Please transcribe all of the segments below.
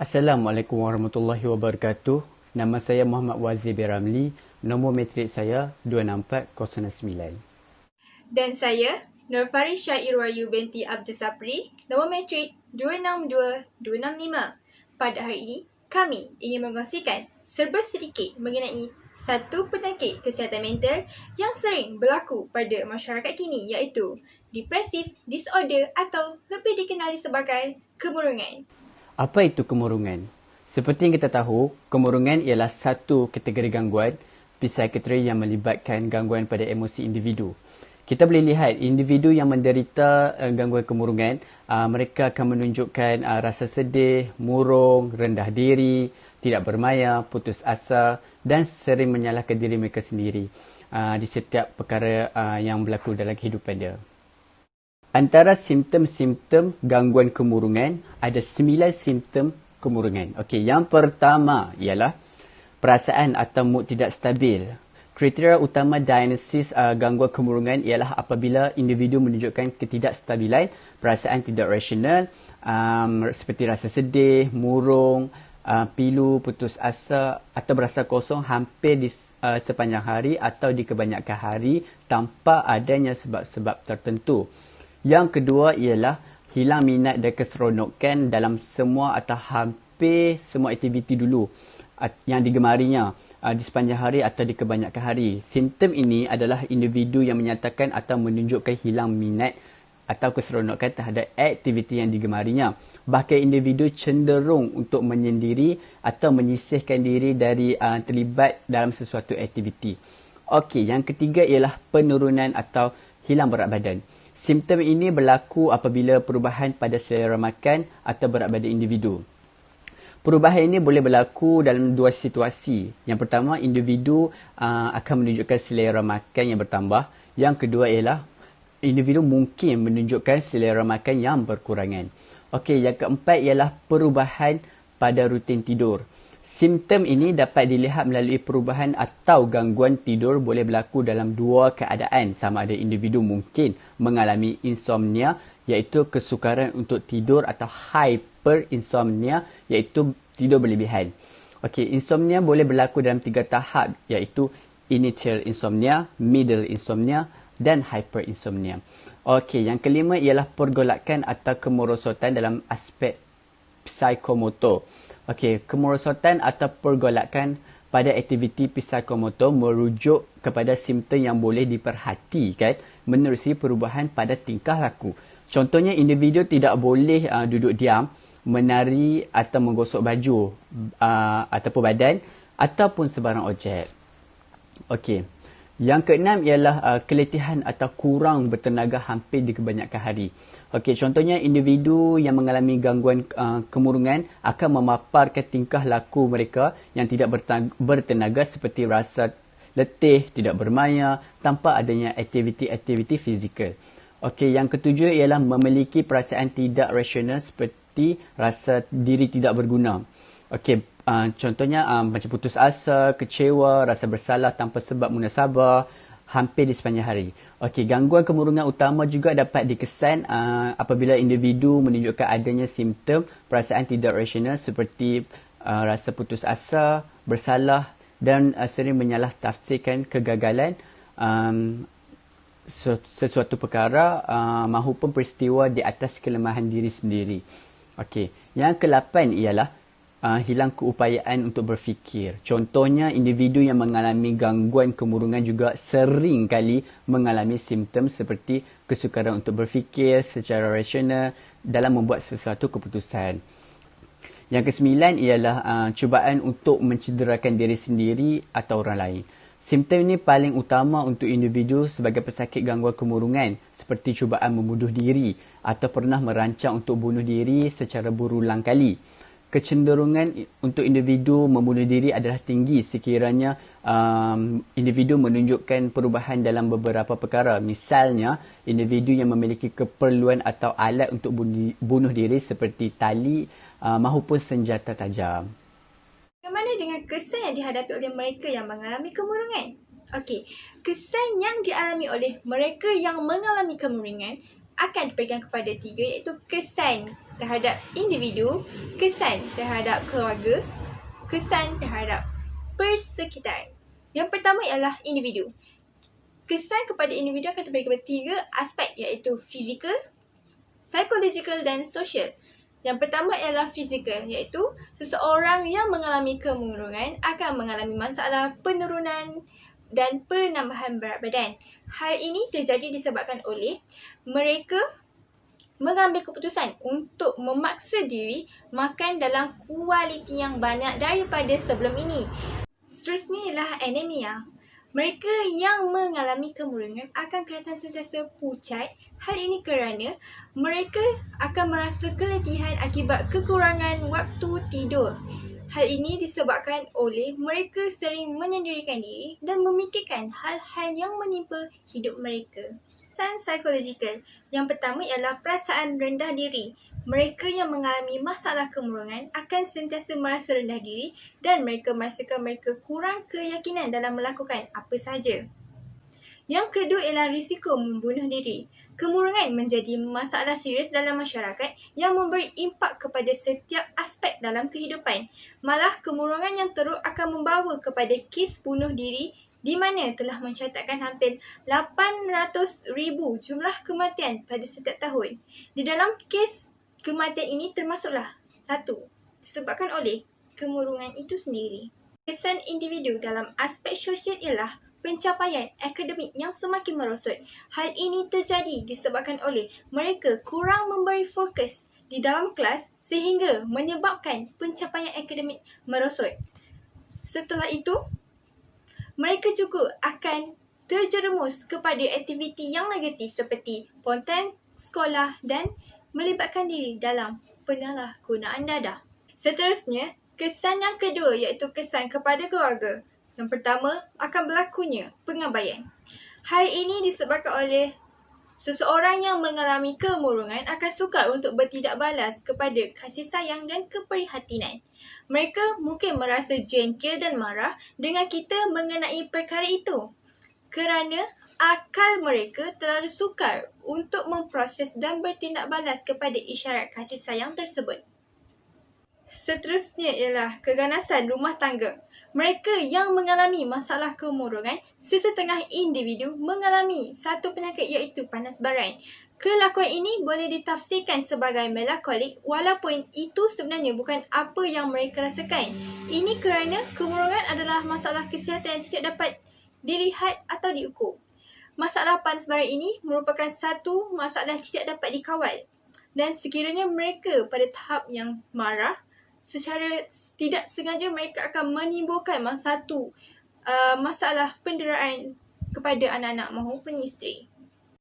Assalamualaikum warahmatullahi wabarakatuh. Nama saya Muhammad Wazir bin Ramli. Nombor matrik saya 26409. Dan saya, Nur Faris Syair Wahyu binti Abdul Sapri, nombor matrik 262265. Pada hari ini, kami ingin mengkongsikan serba sedikit mengenai satu penyakit kesihatan mental yang sering berlaku pada masyarakat kini, iaitu depressive disorder atau lebih dikenali sebagai kemurungan. Apa itu kemurungan? Seperti yang kita tahu, kemurungan ialah satu kategori gangguan psikiatri yang melibatkan gangguan pada emosi individu. Kita boleh lihat individu yang menderita gangguan kemurungan, mereka akan menunjukkan rasa sedih, murung, rendah diri, tidak bermaya, putus asa dan sering menyalahkan diri mereka sendiri di setiap perkara yang berlaku dalam kehidupan dia. Antara simptom-simptom gangguan kemurungan, ada 9 simptom kemurungan. Okey, yang pertama ialah perasaan atau mood tidak stabil. Kriteria utama diagnosis gangguan kemurungan ialah apabila individu menunjukkan ketidakstabilan, perasaan tidak rasional, seperti rasa sedih, murung, pilu, putus asa atau berasa kosong hampir di sepanjang hari atau di kebanyakan hari tanpa adanya sebab-sebab tertentu. Yang kedua ialah hilang minat dan keseronokan dalam semua atau hampir semua aktiviti dulu yang digemarinya di sepanjang hari atau di kebanyakan hari. Simptom ini adalah individu yang menyatakan atau menunjukkan hilang minat atau keseronokan terhadap aktiviti yang digemarinya. Bahkan individu cenderung untuk menyendiri atau menyisihkan diri dari terlibat dalam sesuatu aktiviti. Okey, yang ketiga ialah penurunan atau hilang berat badan. Simptom ini berlaku apabila perubahan pada selera makan atau berat badan individu. Perubahan ini boleh berlaku dalam dua situasi. Yang pertama, individu akan menunjukkan selera makan yang bertambah. Yang kedua ialah individu mungkin menunjukkan selera makan yang berkurangan. Okey, yang keempat ialah perubahan pada rutin tidur. Simptom ini dapat dilihat melalui perubahan atau gangguan tidur boleh berlaku dalam dua keadaan. Sama ada individu mungkin mengalami insomnia, iaitu kesukaran untuk tidur, atau hyperinsomnia, iaitu tidur berlebihan. Okey, insomnia boleh berlaku dalam 3 tahap, iaitu initial insomnia, middle insomnia dan hyperinsomnia. Okey, yang kelima ialah pergolakan atau kemerosotan dalam aspek psikomotor. Okey, kemerosotan atau pergolakan pada aktiviti psikomotor merujuk kepada simptom yang boleh diperhatikan menerusi perubahan pada tingkah laku. Contohnya, individu tidak boleh duduk diam, menari atau menggosok baju ataupun badan ataupun sebarang objek. Okey. Yang keenam ialah keletihan atau kurang bertenaga hampir di kebanyakan hari. Okey, contohnya individu yang mengalami gangguan kemurungan akan memaparkan tingkah laku mereka yang tidak bertenaga seperti rasa letih, tidak bermaya tanpa adanya aktiviti-aktiviti fizikal. Okey, yang ketujuh ialah memiliki perasaan tidak rasional seperti rasa diri tidak berguna. Okey, contohnya macam putus asa, kecewa, rasa bersalah tanpa sebab munasabah hampir di sepanjang hari. Okey, gangguan kemurungan utama juga dapat dikesan apabila individu menunjukkan adanya simptom perasaan tidak rasional seperti rasa putus asa, bersalah dan sering menyalah tafsirkan kegagalan sesuatu perkara mahupun peristiwa di atas kelemahan diri sendiri. Okey, yang ke-8 ialah hilang keupayaan untuk berfikir. Contohnya, individu yang mengalami gangguan kemurungan juga sering kali mengalami simptom seperti kesukaran untuk berfikir secara rasional dalam membuat sesuatu keputusan. Yang ke-9 ialah cubaan untuk mencederakan diri sendiri atau orang lain. Simptom ini paling utama untuk individu sebagai pesakit gangguan kemurungan, seperti cubaan membunuh diri atau pernah merancang untuk bunuh diri secara berulang kali. Kecenderungan untuk individu membunuh diri adalah tinggi sekiranya individu menunjukkan perubahan dalam beberapa perkara. Misalnya, individu yang memiliki keperluan atau alat untuk bunuh diri seperti tali mahupun senjata tajam. Bagaimana dengan kesan yang dihadapi oleh mereka yang mengalami kemurungan? Okey, kesan yang dialami oleh mereka yang mengalami kemurungan akan diberikan kepada 3, iaitu kesan terhadap individu, kesan terhadap keluarga, kesan terhadap persekitaran. Yang pertama ialah individu. Kesan kepada individu akan terbagi kepada 3 aspek, iaitu fizikal, psychological dan sosial. Yang pertama ialah fizikal, iaitu seseorang yang mengalami kemurungan akan mengalami masalah penurunan dan penambahan berat badan. Hal ini terjadi disebabkan oleh mereka mengambil keputusan untuk memaksa diri makan dalam kualiti yang banyak daripada sebelum ini. Seterusnya ialah anemia. Mereka yang mengalami kemurungan akan kelihatan sentiasa pucat. Hal ini kerana mereka akan merasa keletihan akibat kekurangan waktu tidur. Hal ini disebabkan oleh mereka sering menyendirikan diri dan memikirkan hal-hal yang menimpa hidup mereka. Kesan psikologikal. Yang pertama ialah perasaan rendah diri. Mereka yang mengalami masalah kemurungan akan sentiasa merasa rendah diri dan mereka merasakan mereka kurang keyakinan dalam melakukan apa sahaja. Yang kedua ialah risiko membunuh diri. Kemurungan menjadi masalah serius dalam masyarakat yang memberi impak kepada setiap aspek dalam kehidupan. Malah kemurungan yang teruk akan membawa kepada kes bunuh diri di mana telah mencatatkan hampir 800,000 jumlah kematian pada setiap tahun. Di dalam kes kematian ini termasuklah 1. Disebabkan oleh kemurungan itu sendiri. Kesan individu dalam aspek sosial ialah pencapaian akademik yang semakin merosot. Hal ini terjadi disebabkan oleh mereka kurang memberi fokus di dalam kelas sehingga menyebabkan pencapaian akademik merosot. Setelah itu, mereka juga akan terjerumus kepada aktiviti yang negatif seperti ponten sekolah dan melibatkan diri dalam penyalahgunaan dadah. Seterusnya, kesan yang kedua iaitu kesan kepada keluarga. Yang pertama, akan berlakunya pengabaian. Hal ini disebabkan oleh seseorang yang mengalami kemurungan akan sukar untuk bertindak balas kepada kasih sayang dan keprihatinan. Mereka mungkin merasa jengkel dan marah dengan kita mengenai perkara itu kerana akal mereka terlalu sukar untuk memproses dan bertindak balas kepada isyarat kasih sayang tersebut. Seterusnya ialah keganasan rumah tangga. Mereka yang mengalami masalah kemurungan, sesetengah individu mengalami satu penyakit iaitu panas baran. Kelakuan ini boleh ditafsirkan sebagai melankolik walaupun itu sebenarnya bukan apa yang mereka rasakan. Ini kerana kemurungan adalah masalah kesihatan yang tidak dapat dilihat atau diukur. Masalah panas baran ini merupakan satu masalah yang tidak dapat dikawal. Dan sekiranya mereka pada tahap yang marah, secara tidak sengaja mereka akan menimbulkan satu masalah penderaan kepada anak-anak maupun isteri.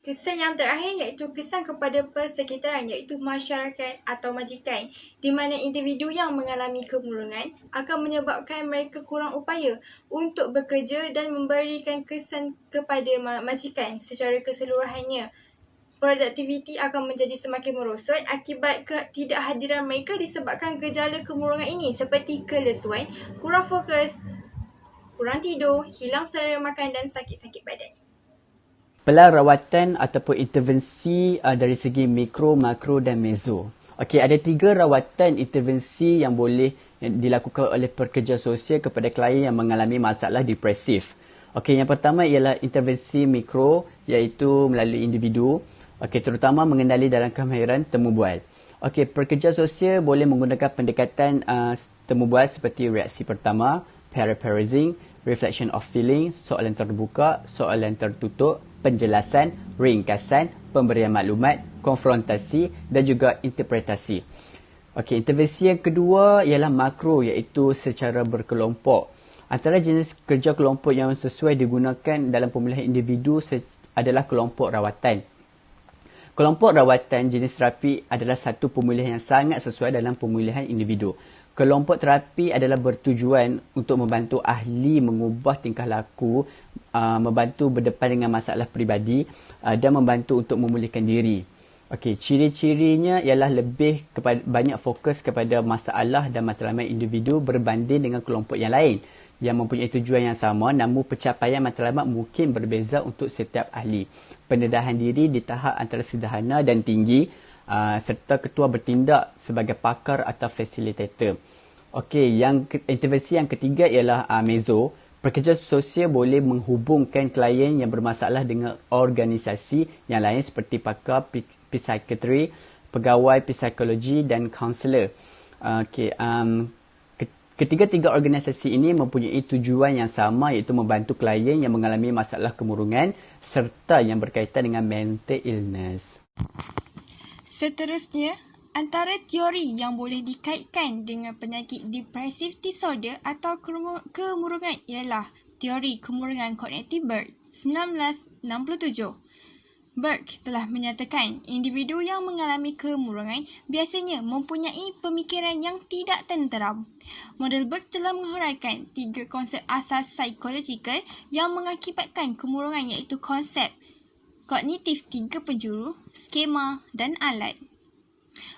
Kesan yang terakhir iaitu kesan kepada persekitaran iaitu masyarakat atau majikan, di mana individu yang mengalami kemurungan akan menyebabkan mereka kurang upaya untuk bekerja dan memberikan kesan kepada majikan secara keseluruhannya. Produktiviti akan menjadi semakin merosot akibat ketidakhadiran mereka disebabkan gejala kemurungan ini seperti kelesuan, kurang fokus, kurang tidur, hilang selera makan dan sakit-sakit badan. Pelan rawatan ataupun intervensi dari segi mikro, makro dan mezo. Okey, ada 3 rawatan intervensi yang boleh dilakukan oleh pekerja sosial kepada klien yang mengalami masalah depresif. Okey, yang pertama ialah intervensi mikro iaitu melalui individu. Okey, terutama mengendali dalam kemahiran temu bual. Okey, pekerja sosial boleh menggunakan pendekatan temu bual seperti reaksi pertama, paraphrasing, reflection of feeling, soalan terbuka, soalan tertutup, penjelasan, ringkasan, pemberian maklumat, konfrontasi dan juga interpretasi. Okey, intervensi yang kedua ialah makro iaitu secara berkelompok. Antara jenis kerja kelompok yang sesuai digunakan dalam pemulihan individu adalah kelompok rawatan. Kelompok rawatan jenis terapi adalah satu pemulihan yang sangat sesuai dalam pemulihan individu. Kelompok terapi adalah bertujuan untuk membantu ahli mengubah tingkah laku, membantu berdepan dengan masalah peribadi dan membantu untuk memulihkan diri. Okey, ciri-cirinya ialah lebih banyak fokus kepada masalah dan matlamat individu berbanding dengan kelompok yang lain yang mempunyai tujuan yang sama, namun pencapaian matlamat mungkin berbeza untuk setiap ahli. Pendedahan diri di tahap antara sederhana dan tinggi, serta ketua bertindak sebagai pakar atau facilitator. Okey, intervensi yang ketiga ialah mezzo. Pekerja sosial boleh menghubungkan klien yang bermasalah dengan organisasi yang lain seperti pakar psikiatri, pegawai psikologi dan kaunselor. Okey, ketiga-tiga organisasi ini mempunyai tujuan yang sama, iaitu membantu klien yang mengalami masalah kemurungan serta yang berkaitan dengan mental illness. Seterusnya, antara teori yang boleh dikaitkan dengan penyakit depressive disorder atau kemurungan ialah teori kemurungan kognitif Burke 1967. Burke telah menyatakan individu yang mengalami kemurungan biasanya mempunyai pemikiran yang tidak tenteram. Model Burke telah menguraikan 3 konsep asas psikologikal yang mengakibatkan kemurungan, iaitu konsep kognitif 3 penjuru, skema dan alat.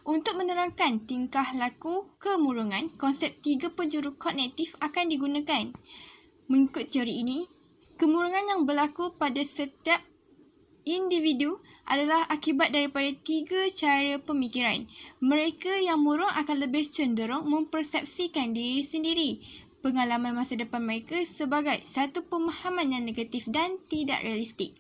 Untuk menerangkan tingkah laku kemurungan, konsep 3 penjuru kognitif akan digunakan. Mengikut teori ini, kemurungan yang berlaku pada setiap individu adalah akibat daripada 3 cara pemikiran. Mereka yang murung akan lebih cenderung mempersepsikan diri sendiri, pengalaman masa depan mereka sebagai satu pemahaman yang negatif dan tidak realistik.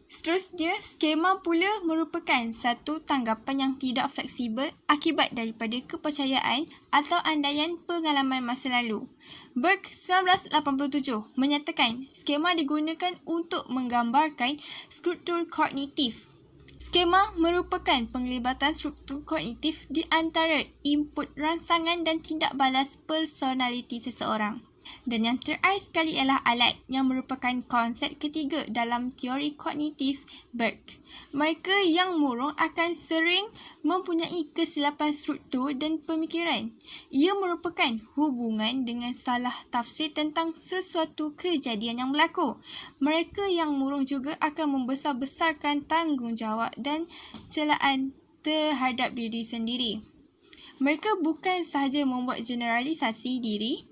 Seterusnya, skema pula merupakan satu tanggapan yang tidak fleksibel akibat daripada kepercayaan atau andaian pengalaman masa lalu. Burke 1987 menyatakan skema digunakan untuk menggambarkan struktur kognitif. Skema merupakan penglibatan struktur kognitif di antara input rangsangan dan tindak balas personaliti seseorang. Dan yang terakhir sekali ialah alat, yang merupakan konsep ketiga dalam teori kognitif Burke. Mereka yang murung akan sering mempunyai kesilapan struktur dan pemikiran. Ia merupakan hubungan dengan salah tafsir tentang sesuatu kejadian yang berlaku. Mereka yang murung juga akan membesar-besarkan tanggungjawab dan celaan terhadap diri sendiri. Mereka bukan sahaja membuat generalisasi diri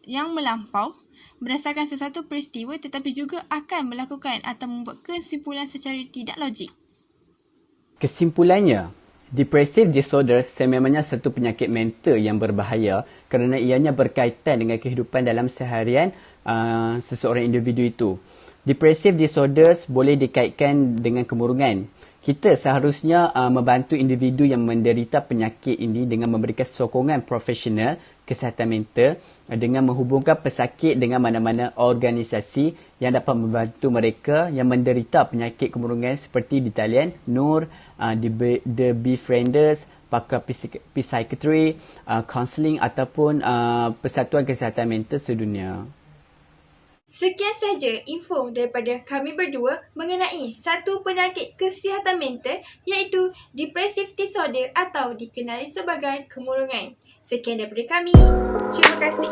yang melampau berdasarkan sesuatu peristiwa, tetapi juga akan melakukan atau membuat kesimpulan secara tidak logik. Kesimpulannya, depressive disorder sememangnya satu penyakit mental yang berbahaya kerana ianya berkaitan dengan kehidupan dalam seharian seseorang individu itu. Depressive disorders boleh dikaitkan dengan kemurungan. Kita seharusnya membantu individu yang menderita penyakit ini dengan memberikan sokongan profesional kesihatan mental dengan menghubungkan pesakit dengan mana-mana organisasi yang dapat membantu mereka yang menderita penyakit kemurungan seperti di talian Nur, The Befrienders, pakar psikiatri, counselling ataupun Persatuan Kesihatan Mental Sedunia. Sekian saja info daripada kami berdua mengenai satu penyakit kesihatan mental, iaitu depressive disorder atau dikenali sebagai kemurungan. Sekian daripada kami. Terima kasih.